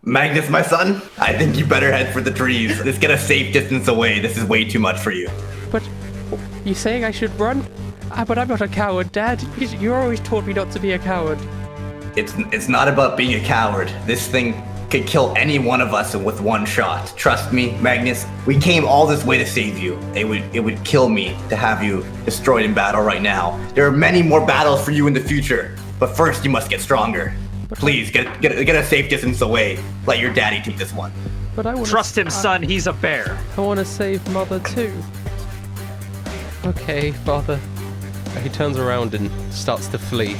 Magnus, my son, I think you better head for the trees. Just get a safe distance away. This is way too much for you. But you saying I should run? But I'm not a coward, Dad. You always taught me not to be a coward. It's not about being a coward. This thing could kill any one of us with one shot. Trust me, Magnus, we came all this way to save you. It would kill me to have you destroyed in battle right now. There are many more battles for you in the future, but first you must get stronger. Please, get a safe distance away. Let your daddy take this one. But I want Trust him, son, he's a bear. I want to save Mother too. Okay, Father. He turns around and starts to flee.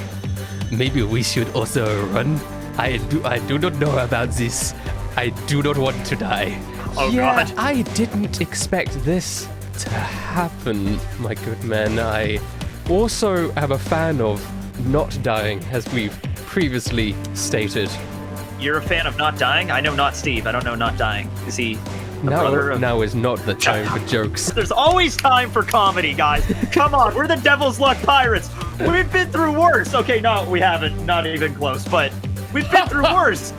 Maybe we should also run. I do not know about this. I do not want to die. Oh, God. I didn't expect this to happen, my good man. I also am a fan of not dying, as we've previously stated. You're a fan of not dying? I know not Steve. I don't know not dying. Is he brother of... Now is not the time for jokes. There's always time for comedy, guys. Come on, we're the Devil's Luck Pirates. We've been through worse. Okay, no, we haven't. Not even close, but we've been through worse.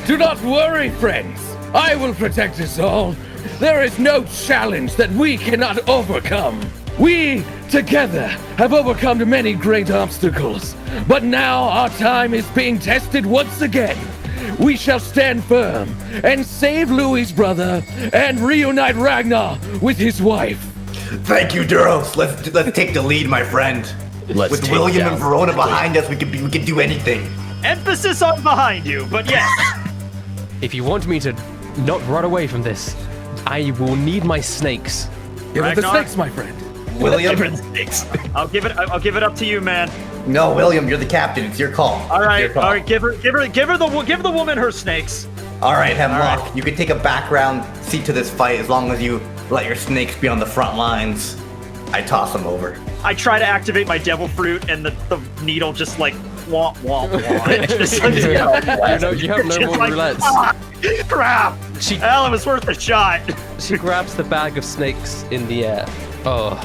Do not worry, friends. I will protect us all. There is no challenge that we cannot overcome. We, together, have overcome many great obstacles. But now our time is being tested once again. We shall stand firm and save Louis's brother and reunite Ragnar with his wife. Thank you, Duros. Let's take the lead, my friend. With William and Verona behind us, we could do anything. Emphasis on behind you, but yes. If you want me to not run away from this, I will need my snakes. Give it the snakes, my friend. William, I'll give it up to you, man. No, William, you're the captain. It's your call. All right, give the woman her snakes. All right, Hemlock, you can take a background seat to this fight as long as you let your snakes be on the front lines. I toss them over. I try to activate my devil fruit, and the needle just like womp womp womp. Just like, you have no more roulettes. Crap! Well, it was worth a shot. She grabs the bag of snakes in the air. Oh,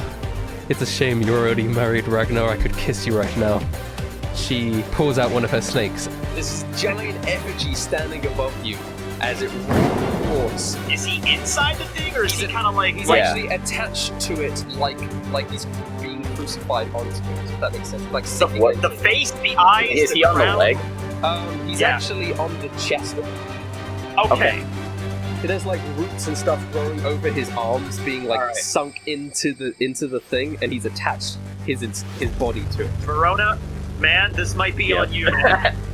it's a shame you're already married, Ragnar. I could kiss you right now. She pulls out one of her snakes. This giant effigy standing above you as it reports. Is he inside the thing, or is he kind of like... He's actually attached to it like he's being crucified onto it, if that makes sense. Like the face, the eyes, is he on the leg? He's actually on the chest of it. Okay. There's like roots and stuff growing over his arms, being like sunk into the thing, and he's attached his body to it. Verona, man, this might be on you.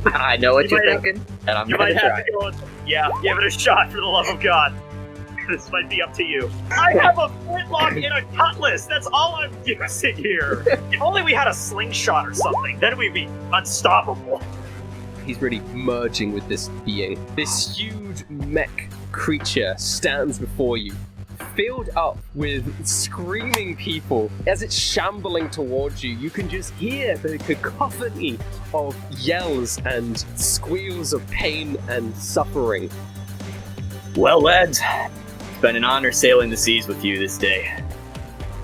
I know what you're thinking, and I'm gonna try. Give it a shot for the love of God. This might be up to you. I have a flintlock and a cutlass. That's all I'm using here. If only we had a slingshot or something, then we'd be unstoppable. He's really merging with this being. This huge mech creature stands before you, filled up with screaming people. As it's shambling towards you, you can just hear the cacophony of yells and squeals of pain and suffering. Well, lads, it's been an honor sailing the seas with you this day.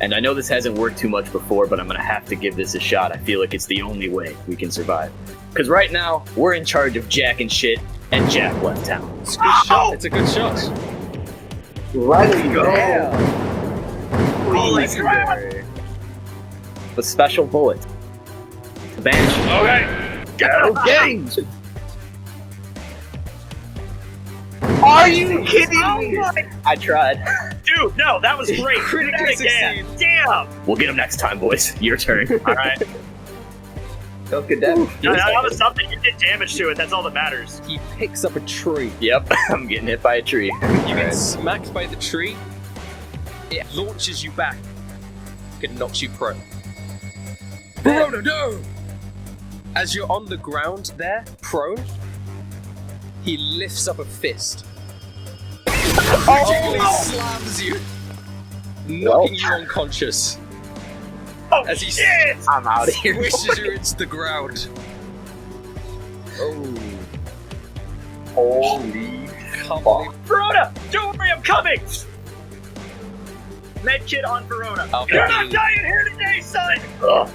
And I know this hasn't worked too much before, but I'm gonna have to give this a shot. I feel like it's the only way we can survive. Because right now, we're in charge of Jack and shit, and Jack left town. It's a good shot. It's a good shot. Let's go. Legendary. The special bullet. The Banshee. Okay. Go games! Are you kidding me? I tried. Dude, no, that was great. Do that again. Damn. We'll get him next time, boys. Your turn. All right. That was good damage. No, that was something. You did damage to it. That's all that matters. He picks up a tree. Yep, I'm getting hit by a tree. You get smacked by the tree. It launches you back. It knocks you prone. Verona, no! As you're on the ground there, prone, he lifts up a fist. Slams you, knocking you unconscious. Oh, as he shit! I'm out of here. Swishes you into the ground. Oh. Holy fuck. Verona, don't worry, I'm coming! Medkit on Verona. You're not dying here today, son! Ugh.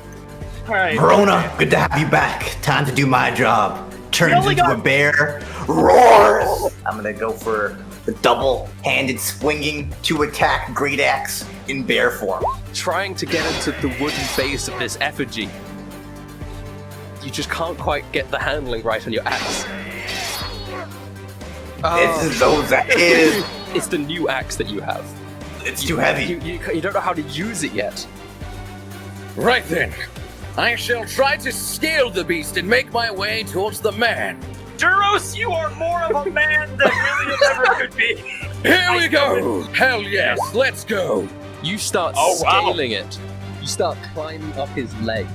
Alright. Verona, good to have you back. Time to do my job. Turn into a bear roars. I'm gonna go for the double-handed swinging to attack great axe in bear form. Trying to get into the wooden base of this effigy. You just can't quite get the handling right on your axe. It's the new axe that you have. It's too heavy. You don't know how to use it yet. Right then, I shall try to scale the beast and make my way towards the man. Duros, you are more of a man than William ever could be. Here we go! Hell yes, let's go! You start scaling it. You start climbing up his leg.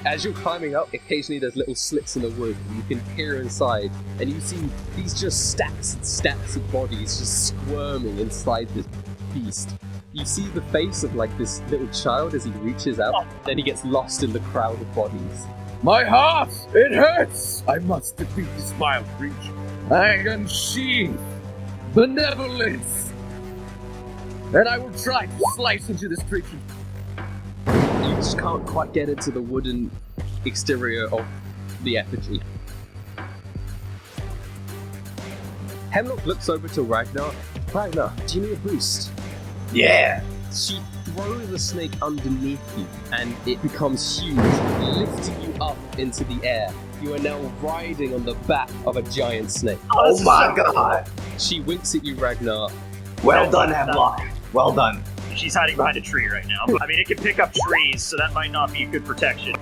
As you're climbing up, occasionally there's little slits in the wood, and you can peer inside, and you see these just stacks and stacks of bodies just squirming inside this beast. You see the face of like this little child as he reaches out, then he gets lost in the crowd of bodies. My heart! It hurts! I must defeat this wild creature. I unsheathe benevolence! And I will try to slice into this creature. You just can't quite get into the wooden exterior of the effigy. Hemlock looks over to Ragnar. Ragnar, do you need a boost? Yeah. She throws the snake underneath you, and it becomes huge, lifting you up into the air. You are now riding on the back of a giant snake. Oh my god. She winks at you, Ragnar. Well done, Hemlock. Well done. She's hiding behind a tree right now. I mean, it can pick up trees, so that might not be good protection.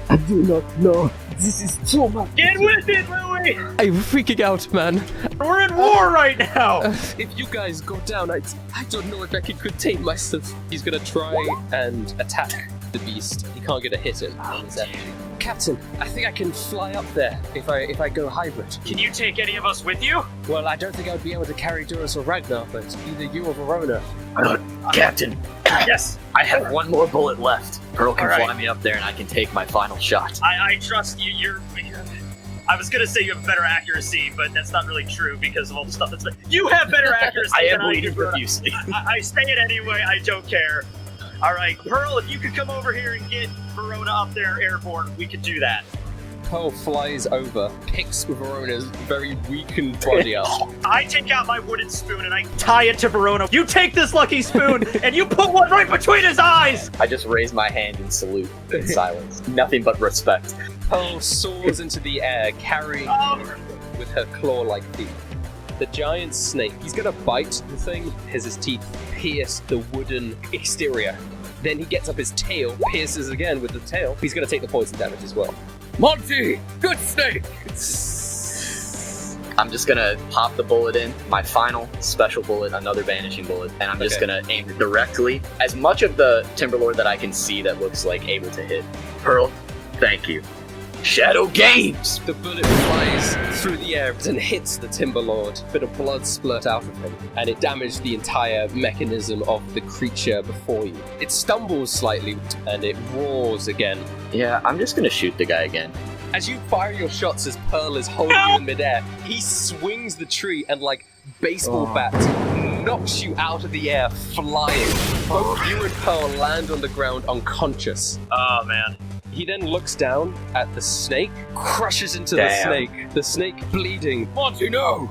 I do not know. This is too much. Get with it, Louie! I'm freaking out, man. We're in war right now! If you guys go down, I don't know if I can contain myself. He's gonna try and attack the beast. He can't get a hit in. Captain, I think I can fly up there if I go hybrid. Can you take any of us with you? Well, I don't think I would be able to carry Duras or Ragnar, but either you or Verona. Captain, Yes, I have one more bullet left. Pearl can All right. fly me up there and I can take my final shot. I trust you. I was gonna say you have better accuracy, but that's not really true because of all the stuff that's. You have better accuracy I am than I bleeding do. profusely. I say it anyway. I don't care. All right, Pearl, if you could come over here and get Verona up there airborne, we could do that. Pearl flies over, picks Verona's very weakened body up. I take out my wooden spoon and I tie it to Verona. You take this lucky spoon and you put one right between his eyes! I just raise my hand in salute in silence. Nothing but respect. Pearl soars into the air, carrying with her claw-like teeth. The giant snake, he's gonna bite the thing as his teeth pierce the wooden exterior. Then he gets up his tail, pierces again with the tail. He's gonna take the poison damage as well. Monty! Good snake! I'm just gonna pop the bullet in, my final special bullet, another vanishing bullet, and I'm just gonna aim it directly. As much of the Timberlord that I can see that looks like able to hit. Pearl, thank you. Shadow Games! The bullet flies through the air and hits the Timberlord. A bit of blood splurt out of him, and it damaged the entire mechanism of the creature before you. It stumbles slightly, and it roars again. Yeah, I'm just gonna shoot the guy again. As you fire your shots as Pearl is holding you in midair, he swings the tree and, like baseball bat, knocks you out of the air, flying. Both you and Pearl land on the ground unconscious. Oh, man. He then looks down at the snake, crushes into the snake bleeding. Monty, no!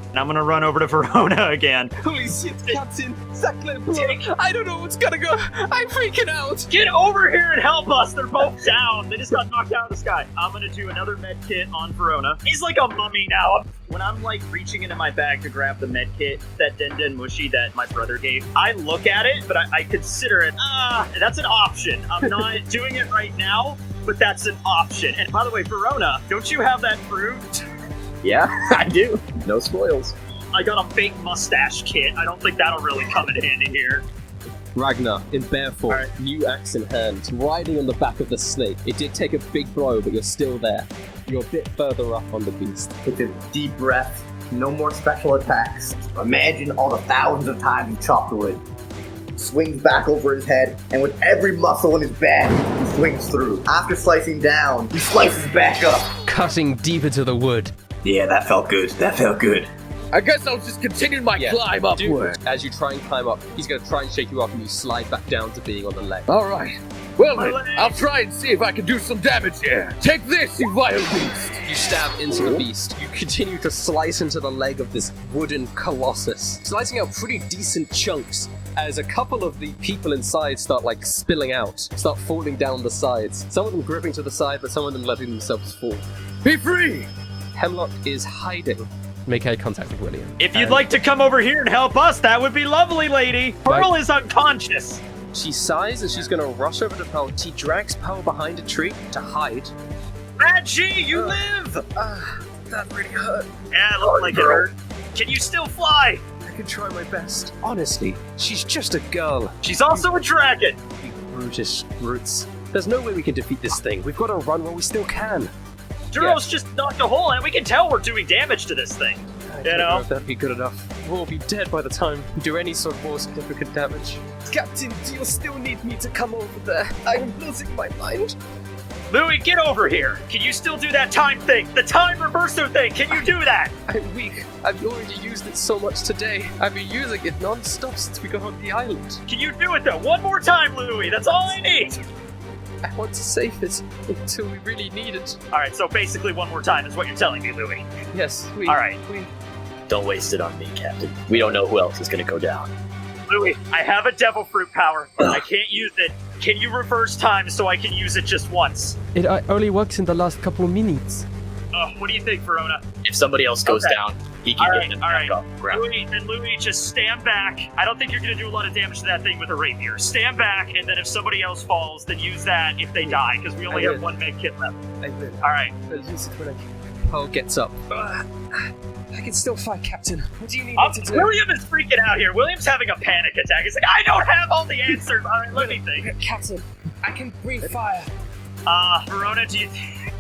And I'm gonna run over to Verona again. Holy shit, Captain! I don't know what's gonna go. I'm freaking out! Get over here and help us! They're both down. They just got knocked out of the sky. I'm gonna do another med kit on Verona. He's like a mummy now. When I'm like reaching into my bag to grab the med kit, that Den Mushy that my brother gave, I look at it, but I consider it, that's an option. I'm not doing it right now, but that's an option. And by the way, Verona, don't you have that fruit? Yeah, I do. No spoils. I got a fake mustache kit. I don't think that'll really come in handy here. Ragnar, in bear form, new axe in hand, riding on the back of the snake. It did take a big blow, but you're still there. You're a bit further up on the beast. Take a deep breath. No more special attacks. Imagine all the thousands of times you chopped wood. Swings back over his head, and with every muscle in his back, he swings through. After slicing down, he slices back up. Cutting deep into the wood. Yeah, that felt good. That felt good. I guess I'll just continue my climb upward. As you try and climb up, he's going to try and shake you up and you slide back down to being on the leg. All right. Well then, I'll try and see if I can do some damage here. Take this, you vile beast. You stab into the beast. You continue to slice into the leg of this wooden colossus, slicing out pretty decent chunks as a couple of the people inside start like spilling out, start falling down the sides. Some of them gripping to the side, but some of them letting themselves fall. Be free! Hemlock is hiding. Make eye contact with William. If you'd like to come over here and help us, that would be lovely, lady. Pearl is unconscious. She sighs and she's going to rush over to Pearl. She drags Pearl behind a tree to hide. Mad G, you live! That really hurt. Yeah, it looked like it hurt. Can you still fly? I can try my best. Honestly, she's just a girl. She's also a dragon. You brutish brutes. There's no way we can defeat this thing. We've got to run while we still can. Duros just knocked a hole and we can tell we're doing damage to this thing. I don't know if that'd be good enough. We'll be dead by the time we do any sort of more significant damage. Captain, do you still need me to come over there? I am losing my mind. Louis, get over here. Can you still do that time thing? The time reverso thing. Can you do that? I'm weak. I've already used it so much today. I've been using it non-stop since we got on the island. Can you do it though? One more time, Louis. That's all I need. I want to save it until we really need it. Alright, so basically one more time is what you're telling me, Louis. Yes, Alright. Don't waste it on me, Captain. We don't know who else is going to go down. Louis, I have a devil fruit power. I can't use it. Can you reverse time so I can use it just once? It only works in the last couple of minutes. What do you think, Verona? If somebody else goes down, he can get it back off the ground. Louis, just stand back. I don't think you're going to do a lot of damage to that thing with a rapier. Stand back, and then if somebody else falls, then use that if they die, because we only have one med kit left. I will. Alright. I'll use it when Pearl gets up. I can still fight, Captain. What do you need me to do? William is freaking out here. William's having a panic attack. He's like, I don't have all the answers. Alright, let me think. Captain, I can breathe fire. Verona, do you...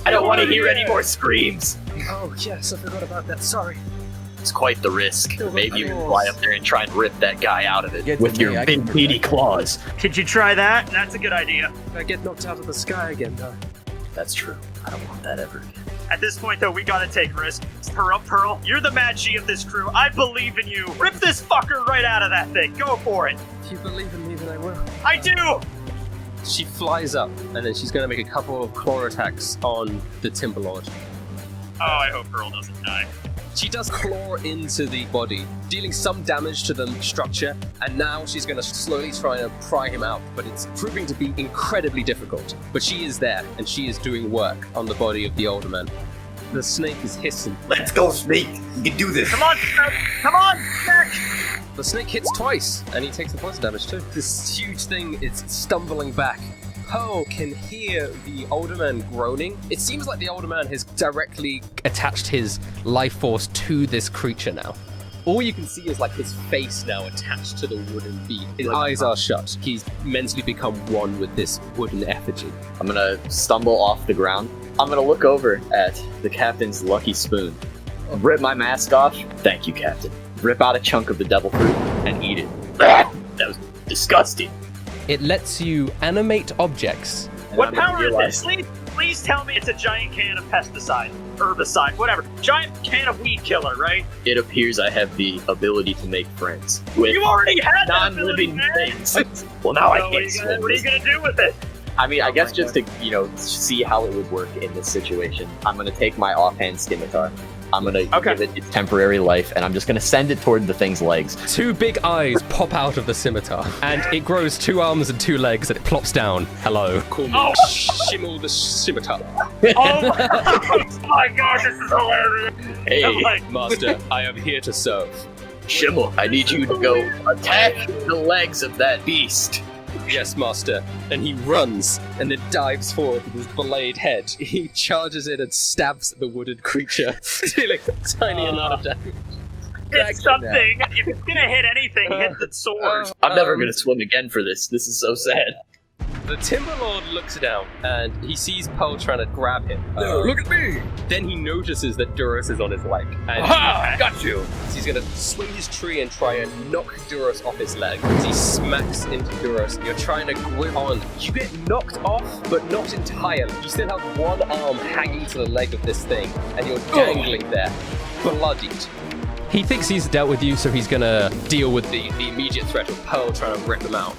I don't want to hear any more screams. Oh, yes, I forgot about that. Sorry. It's quite the risk. Maybe you can fly up there and try and rip that guy out of it Get with to your me, I big can meaty claws. Could you try that? That's a good idea. If I get knocked out of the sky again, though. That's true. I don't want that ever again. At this point, though, we gotta take risks. Pearl, you're the Mad G of this crew. I believe in you. Rip this fucker right out of that thing. Go for it. If you believe in me, then I will. I do! She flies up, and then she's going to make a couple of claw attacks on the Timberlord. Oh, I hope Pearl doesn't die. She does claw into the body, dealing some damage to the structure, and now she's going to slowly try to pry him out, but it's proving to be incredibly difficult. But she is there, and she is doing work on the body of the older man. The snake is hissing. Let's go, Snake. You can do this. Come on, Snake! Come on, Snake! The snake hits twice, and he takes the poison damage too. This huge thing is stumbling back. Pearl can hear the older man groaning. It seems like the older man has directly attached his life force to this creature now. All you can see is like his face now attached to the wooden beam. His eyes are shut. He's mentally become one with this wooden effigy. I'm gonna stumble off the ground. I'm gonna look over at the captain's lucky spoon. Rip my mask off. Thank you, Captain. Rip out a chunk of the devil fruit and eat it. That was disgusting. It lets you animate objects. What power is this? Please tell me it's a giant can of pesticide, herbicide, whatever. Giant can of weed killer, right? It appears I have the ability to make friends with You already had that ability, non-living man! things. Well, now I So can't. what are you gonna do with it? I mean, I guess just to, see how it would work in this situation, I'm going to take my offhand scimitar. I'm going to give it its temporary life, and I'm just going to send it toward the thing's legs. Two big eyes pop out of the scimitar, and it grows 2 arms and 2 legs, and it plops down. Hello. Call me Shimmel the Scimitar. Oh my gosh, this is hilarious! Hey, I'm like, Master, I am here to serve. Shimmel, I need you to go attack the legs of that beast. Yes, Master. And he runs and then dives forward with his blade head. He charges in and stabs the wooded creature, dealing a tiny amount of damage. hit something! If it's gonna hit anything, hit the sword! I'm never going to swim again for this. This is so sad. The Timberlord looks down and he sees Pearl trying to grab him. Look at me! Then he notices that Duros is on his leg. And Aha! Got you! he's going to swing his tree and try and knock Duros off his leg. As he smacks into Duros, you're trying to grip on. You get knocked off, but not entirely. You still have one arm hanging to the leg of this thing, and you're dangling there, bloodied. He thinks he's dealt with you, so he's gonna Deal with the immediate threat of Pearl trying to rip him out.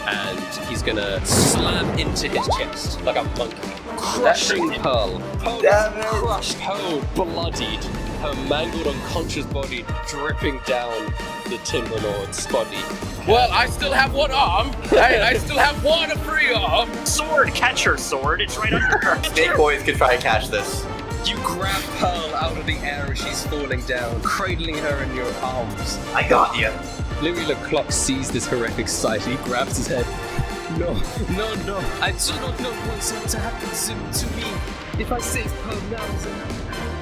And he's gonna slam into his chest like a monkey, crushing Pearl. Pearl is crushed, Pearl bloodied, her mangled unconscious body dripping down the Timberlord's body. Well, I still have one arm. I still have one free arm. Sword, catch her sword. It's right under her. Snake boys can try and catch this. You grab Pearl out of the air as she's falling down, cradling her in your arms. I got you. Louis Leclerc sees this horrific sight. He grabs his head. No. I do not know what's going to happen to me. If I save Pearl now, then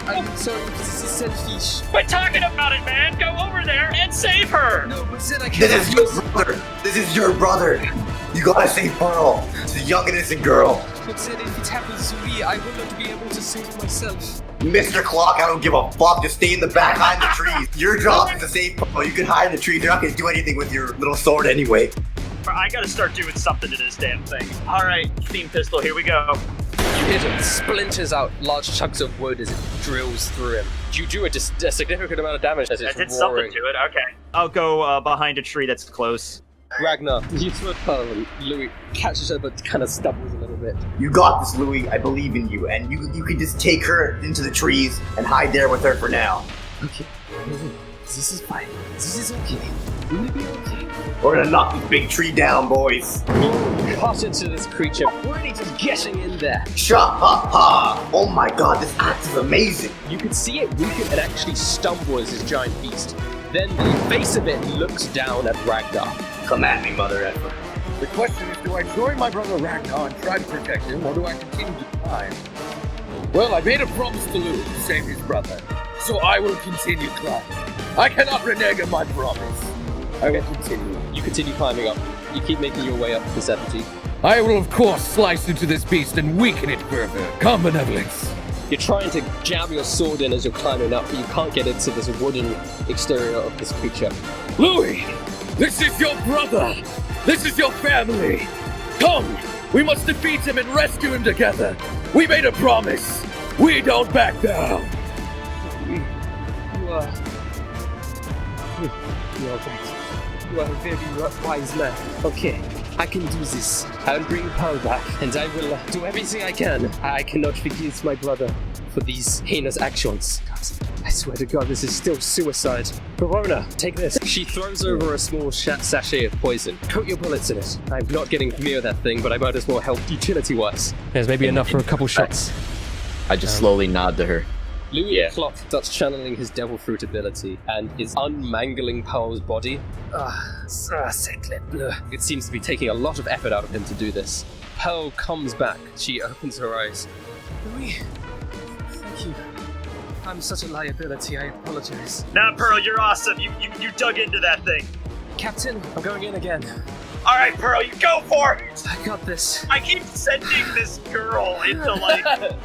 I'm sorry, this is selfish. Quit talking about it, man. Go over there and save her. No, but then I This can't is your brother. This is your brother. You gotta save Pearl. It's a young innocent girl. But then if it happens to me, I will not be able to save myself. Mr. Clock, I don't give a fuck. Just stay in the back behind the trees. Your job is to save Pearl. You can hide in the trees. They're not gonna do anything with your little sword anyway. I gotta start doing something to this damn thing. All right, steam pistol, here we go. You hit him, splinters out large chunks of wood as it drills through him. You do a significant amount of damage as I it's did something roaring. to it. Okay. I'll go behind a tree that's close. Ragnar, you throw Pearl and Louis catches her but kind of stumbles a little bit. You got this, Louis. I believe in you. And you can just take her into the trees and hide there with her for now. Okay, this is fine. This is okay. We'll be okay. We're gonna knock this big tree down, boys. Cut into this creature, really just getting in there. Shut up, ha! Oh my god, this axe is amazing. You can see it weaken and actually stumble as this giant beast. Then the face of it looks down at Ragnar. Come at me, mother effer. The question is, do I join my brother Ragnar and try to protect him, or do I continue to climb? Well, I made a promise to Louis to save his brother, so I will continue climbing. I cannot renege on my promise. I will continue. You continue climbing up. You keep making your way up to 70. I will, of course, slice into this beast and weaken it further. Come, benevolence. You're trying to jab your sword in as you're climbing up, but you can't get into this wooden exterior of this creature. Louis, this is your brother. This is your family. Come, we must defeat him and rescue him together. We made a promise. We don't back down. You are right. You are a very wise man. Okay, I can do this. I will bring Pearl back, and I will do everything I can. I cannot forgive my brother for these heinous actions. I swear to God, this is still suicide. Verona, take this. She throws over a small sachet of poison. Coat your bullets in it. I'm not getting near that thing, but I might as well help utility-wise. There's maybe enough for a couple shots. I just slowly nod to her. Louis Clock starts channeling his devil fruit ability and is unmangling Pearl's body. It seems to be taking a lot of effort out of him to do this. Pearl comes back. She opens her eyes. Louis, thank you. I'm such a liability, I apologize. Now, Pearl, you're awesome. You dug into that thing. Captain, I'm going in again. All right, Pearl, you go for it. I got this. I keep sending this girl into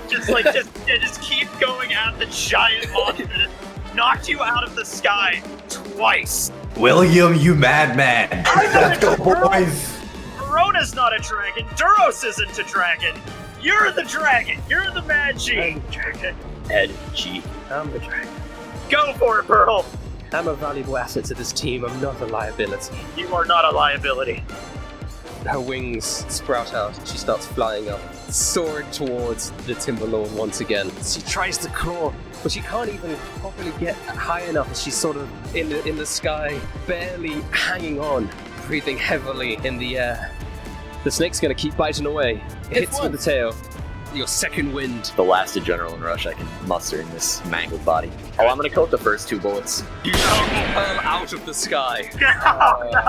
just keep going at the giant monster that knocked you out of the sky twice. William, you madman. Let's go, boys. Verona's not a dragon. Duros isn't a dragon. You're the dragon. You're the mad G. Ed G. I'm the dragon. Go for it, Pearl. I'm a valuable asset to this team. I'm not a liability. You are not a liability. Her wings sprout out. She starts flying up, soaring towards the Timberlord once again. She tries to claw, but she can't even properly get high enough as she's sort of in the sky, barely hanging on, breathing heavily in the air. The snake's gonna keep biting away. It hits with the tail. Your second wind. The last adrenaline rush I can muster in this mangled body. Oh, I'm gonna coat the first 2 bullets. You knock Pearl out of the sky. Oh, no.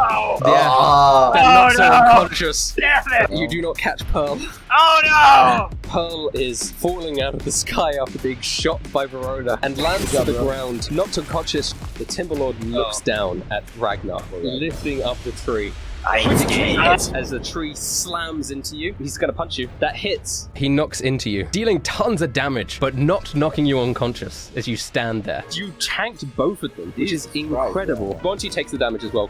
Ah. And knocks her no. unconscious. Damn it. You do not catch Pearl. Oh, no. Pearl is falling out of the sky after being shot by Verona and lands to the ground. Knocked unconscious, the Timberlord looks down at Ragnar, lifting up the tree. As the tree slams into you, he's gonna punch you. That hits. He knocks into you, dealing tons of damage, but not knocking you unconscious as you stand there. You tanked both of them, which is incredible. Monty takes the damage as well.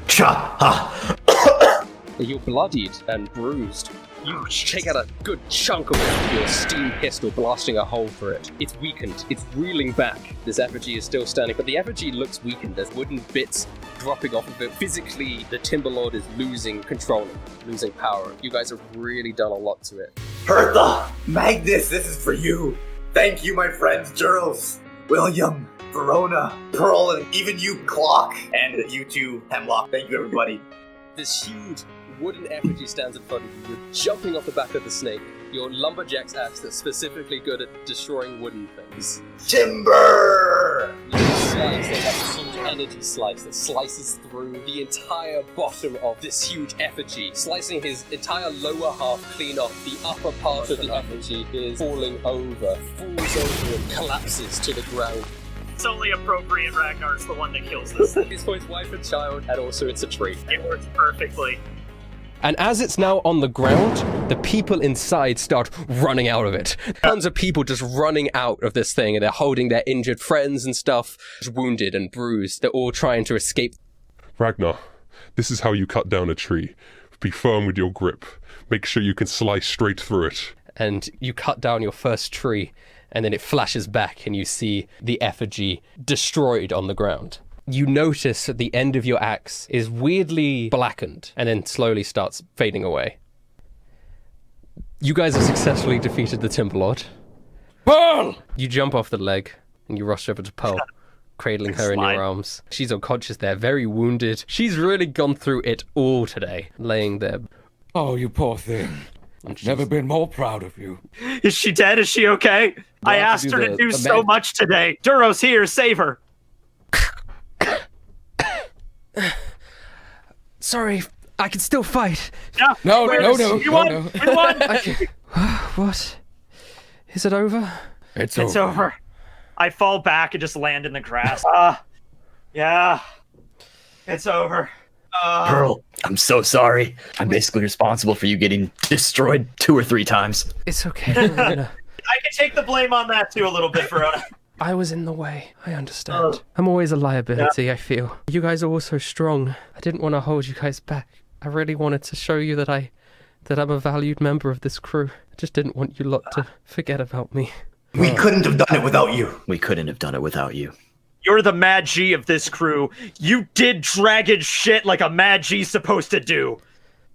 Cha ha. You're bloodied and bruised. You take out a good chunk of it with your steam pistol, blasting a hole through it. It's weakened. It's reeling back. This effigy is still standing, but the effigy looks weakened. There's wooden bits dropping off of it. Physically, the Timberlord is losing control, losing power. You guys have really done a lot to it. Hertha, Magnus, this is for you. Thank you, my friends, Jules, William, Verona, Pearl, and even you, Clock, and you too, Hemlock. Thank you, everybody. This huge wooden effigy stands in front of you. You're jumping off the back of the snake. Your lumberjack's axe that's specifically good at destroying wooden things. Timber! You slice, they have a huge energy slice that slices through the entire bottom of this huge effigy, slicing his entire lower half clean off. The upper part of the effigy is falling over, falls over and collapses to the ground. It's only appropriate Ragnar's the one that kills this thing. It's for his wife and child, and also it's a tree. It works perfectly. And as it's now on the ground, the people inside start running out of it. Tons of people just running out of this thing, and they're holding their injured friends and stuff, just wounded and bruised. They're all trying to escape. Ragnar, this is how you cut down a tree. Be firm with your grip. Make sure you can slice straight through it. And you cut down your first tree, and then it flashes back, and you see the effigy destroyed on the ground. You notice that the end of your axe is weirdly blackened and then slowly starts fading away. You guys have successfully defeated the Timberlord. Pearl! You jump off the leg and you rush over to Pearl, cradling her in your arms. She's unconscious there, very wounded. She's really gone through it all today, laying there. Oh, you poor thing. I've never been more proud of you. Is she dead? Is she okay? I have to asked do her to the- do the so med- much today. Duro's here, save her. Sorry, I can still fight. No. We won. We won. What? Is it over? It's over. I fall back and just land in the grass. Yeah. It's over. Pearl, I'm so sorry. I'm basically responsible for you getting destroyed 2 or 3 times. It's okay. Verona. I can take the blame on that too a little bit, Verona. I was in the way. I understand. I'm always a liability, I feel. You guys are all so strong. I didn't want to hold you guys back. I really wanted to show you that I'm a valued member of this crew. I just didn't want you lot to forget about me. We couldn't have done it without you. We couldn't have done it without you. You're the Mad G of this crew. You did dragon shit like a Mad G's supposed to do.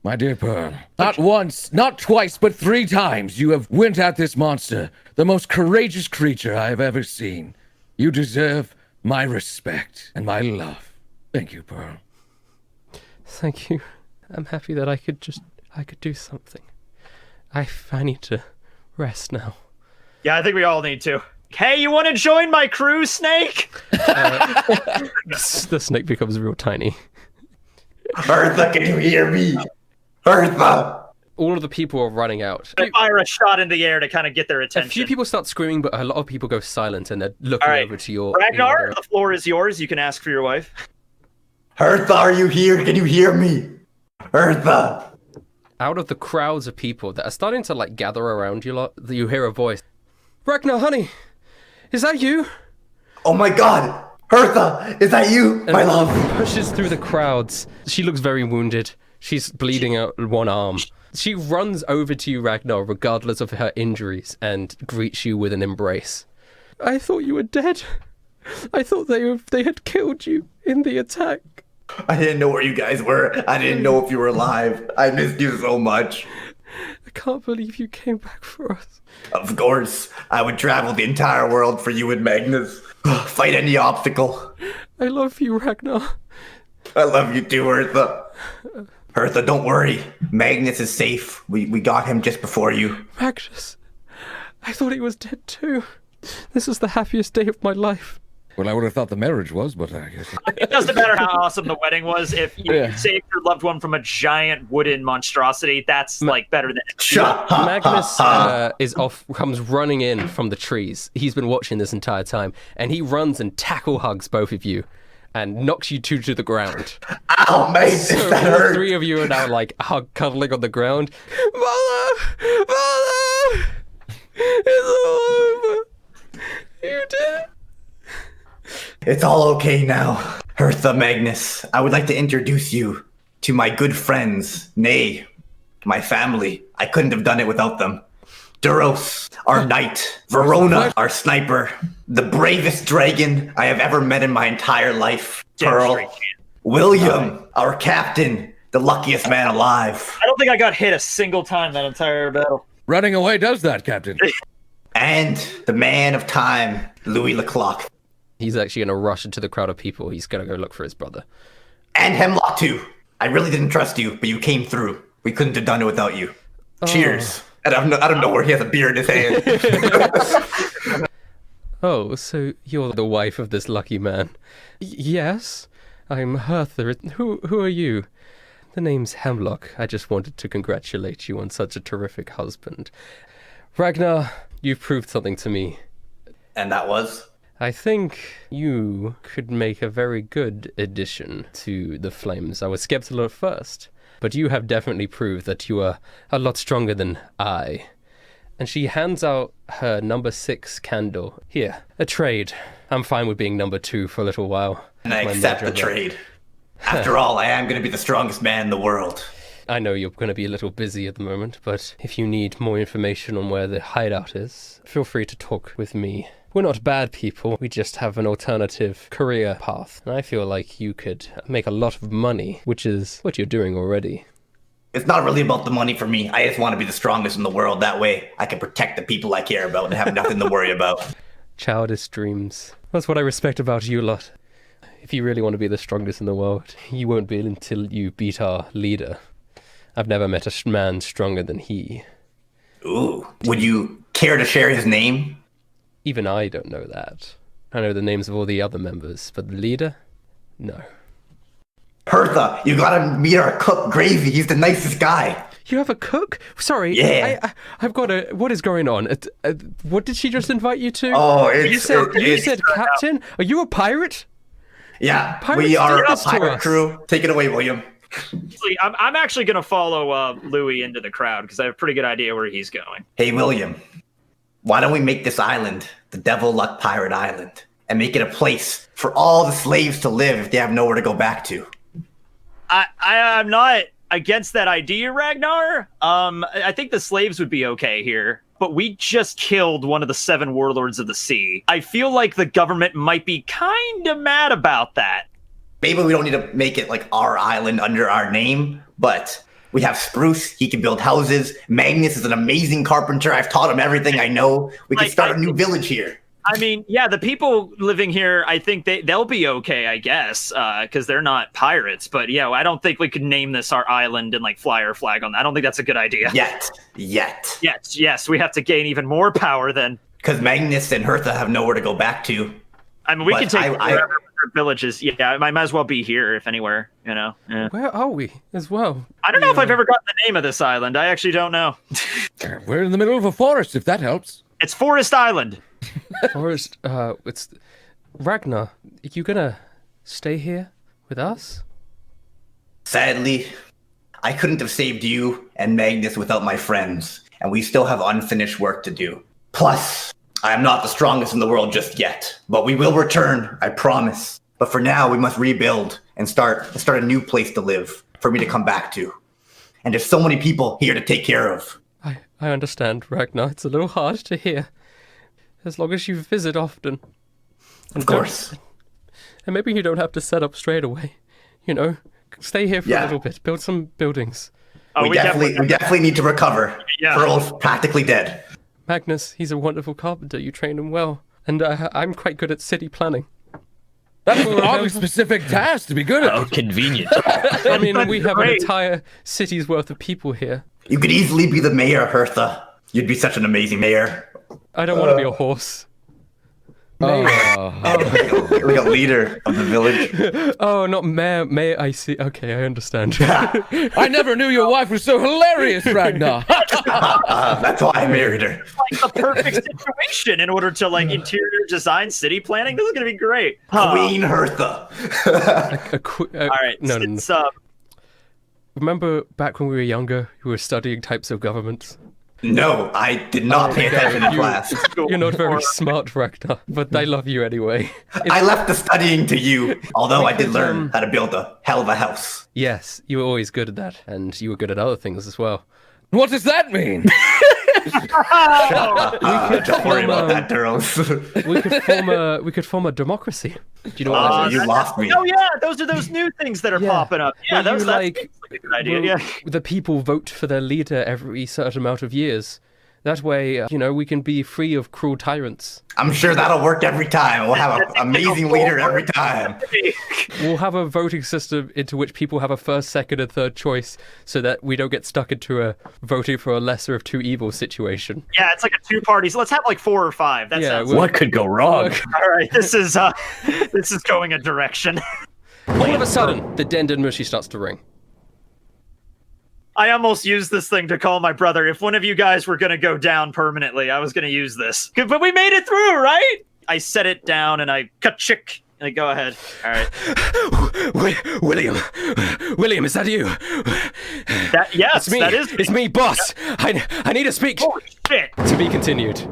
My dear Pearl, not once, not twice, but 3 times you have went at this monster, the most courageous creature I have ever seen. You deserve my respect and my love. Thank you, Pearl. Thank you. I'm happy that I could do something. I need to rest now. Yeah, I think we all need to. Hey, you want to join my crew, Snake? The snake becomes real tiny. Hertha, can you hear me? Hertha! All of the people are running out. I fire a shot in the air to kind of get their A attention. few people start screaming, but a lot of people go silent and they're looking All right. over to your... Ragnar, the floor is yours. You can ask for your wife. Hertha, are you here? Can you hear me? Hertha! Out of the crowds of people that are starting to like gather around you lot, you hear a voice. Ragnar, honey, is that you? Oh my god! Hertha, is that you? My love! Pushes through the crowds. She looks very wounded. She's bleeding out one arm. She runs over to you, Ragnar, regardless of her injuries, and greets you with an embrace. I thought you were dead. I thought they had killed you in the attack. I didn't know where you guys were. I didn't know if you were alive. I missed you so much. I can't believe you came back for us. Of course, I would travel the entire world for you and Magnus. Fight any obstacle. I love you, Ragnar. I love you too, Hertha. Hertha, don't worry. Magnus is safe. We got him just before you. Magnus, I thought he was dead too. This is the happiest day of my life. Well, I would have thought the marriage was, but I guess... It doesn't matter how awesome the wedding was. If you Yeah. saved your loved one from a giant wooden monstrosity, that's like better than... Magnus comes running in from the trees. He's been watching this entire time, and he runs and tackle hugs both of you and knocks you two to the ground. Ow, mate, So that all hurt. 3 of you are now like cuddling on the ground. Mother! Mother! It's all over. You did. It's all okay now. Hertha, Magnus, I would like to introduce you to my good friends, nay, my family. I couldn't have done it without them. Duros, our knight. Verona, our sniper. The bravest dragon I have ever met in my entire life. Pearl. William, our captain. The luckiest man alive. I don't think I got hit a single time that entire battle. Running away does that, Captain. And the man of time, Louis Leclerc. He's actually going to rush into the crowd of people. He's going to go look for his brother. And Hemlock too. I really didn't trust you, but you came through. We couldn't have done it without you. Cheers. And I don't know where he has a beer in his hand. Oh, so you're the wife of this lucky man. Yes, I'm Hertha. Who are you? The name's Hemlock. I just wanted to congratulate you on such a terrific husband. Ragnar, you've proved something to me. And that was? I think you could make a very good addition to the Flames. I was skeptical at first, but you have definitely proved that you are a lot stronger than I. And she hands out her number 6 candle. Here, a trade. I'm fine with being number 2 for a little while. And I accept the trade. After all, I am going to be the strongest man in the world. I know you're going to be a little busy at the moment, but if you need more information on where the hideout is, feel free to talk with me. We're not bad people, we just have an alternative career path, and I feel like you could make a lot of money, which is what you're doing already. It's not really about the money for me. I just want to be the strongest in the world. That way, I can protect the people I care about and have nothing to worry about. Childish dreams. That's what I respect about you lot. If you really want to be the strongest in the world, you won't be until you beat our leader. I've never met a man stronger than he. Ooh. Would you care to share his name? Even I don't know that. I know the names of all the other members, but the leader? No. Hertha, you gotta meet our cook, Gravy. He's the nicest guy. You have a cook? Sorry, Yeah. I've got a... What is going on? What did she just invite you to? Oh, You said captain? Are you a pirate? Yeah, Pirates we are did a this to pirate us. crew. Take it away, William. Actually, I'm actually going to follow Louis into the crowd because I have a pretty good idea where he's going. Hey, William. Why don't we make this island the Devil Luck Pirate Island and make it a place for all the slaves to live if they have nowhere to go back to? I'm not against that idea, Ragnar. I think the slaves would be okay here. But we just killed one of the 7 warlords of the sea. I feel like the government might be kind of mad about that. Maybe we don't need to make it like our island under our name, but we have Spruce. He can build houses. Magnus is an amazing carpenter. I've taught him everything I know. We can start a new village here. I mean, yeah, the people living here, I think they'll be okay, I guess, because they're not pirates. But yeah, I don't think we could name this our island and like fly our flag on that. I don't think that's a good idea. Yet. Yes, we have to gain even more power then. Because Magnus and Hertha have nowhere to go back to. I mean, we But can take I- wherever our villages. Yeah, I might as well be here if anywhere. You know. Yeah. Where are we as well? I don't know if I've ever gotten the name of this island. I actually don't know. We're in the middle of a forest, if that helps. It's Forest Island. Forrest, it's... Ragnar, are you gonna stay here with us? Sadly, I couldn't have saved you and Magnus without my friends, and we still have unfinished work to do. Plus, I am not the strongest in the world just yet, but we will return, I promise. But for now, we must rebuild and start a new place to live for me to come back to. And there's so many people here to take care of. I understand, Ragnar. It's a little hard to hear. As long as you visit often. Of course. And maybe you don't have to set up straight away. You know, stay here for a little bit. Build some buildings. Oh, we definitely need to recover. Yeah. We're all practically dead. Magnus, he's a wonderful carpenter. You trained him well. And I'm quite good at city planning. That's an oddly specific task to be good at. How convenient. I mean, we have an entire city's worth of people here. You could easily be the mayor, Hertha. You'd be such an amazing mayor. I don't want to be a horse. Like a leader of the village. Oh, not mayor. Mayor, I see. Okay, I understand. I never knew your wife was so hilarious, Ragnar. That's why I married her. Like the perfect situation in order to like interior design, city planning. This is gonna be great. Queen Hertha. All right. No. Remember back when we were younger, we were studying types of governments? No, I did not pay attention in You- class. You're not very smart, Ragnar, but they love you anyway. I left the studying to you, although I did learn how to build a hell of a house. Yes, you were always good at that, and you were good at other things as well. What does that mean? Don't worry about that, girls. We could form a democracy. Do you know what that is? You lost me. Oh yeah, those are those new things that are Yeah. popping up. Yeah, Where you, that's like, a good idea. Well, Yeah. the people vote for their leader every certain amount of years. That way, we can be free of cruel tyrants. I'm sure that'll work every time. We'll have an amazing leader every time. We'll have a voting system into which people have a first, second, and third choice so that we don't get stuck into a voting for a lesser of two evils situation. Yeah, it's like a 2 parties. Let's have like 4 or 5. That Yeah, sounds. we'll- What could go wrong? All right, this is going a direction. All of a sudden, the Den Mushi starts to ring. I almost used this thing to call my brother. If one of you guys were going to go down permanently, I was going to use this. Good, but we made it through, right? I set it down and I ka-chick. And I go ahead. All right. William, is that you? Yes, It's me. that is. It's me, boss. I need to speak. Holy shit. To be continued.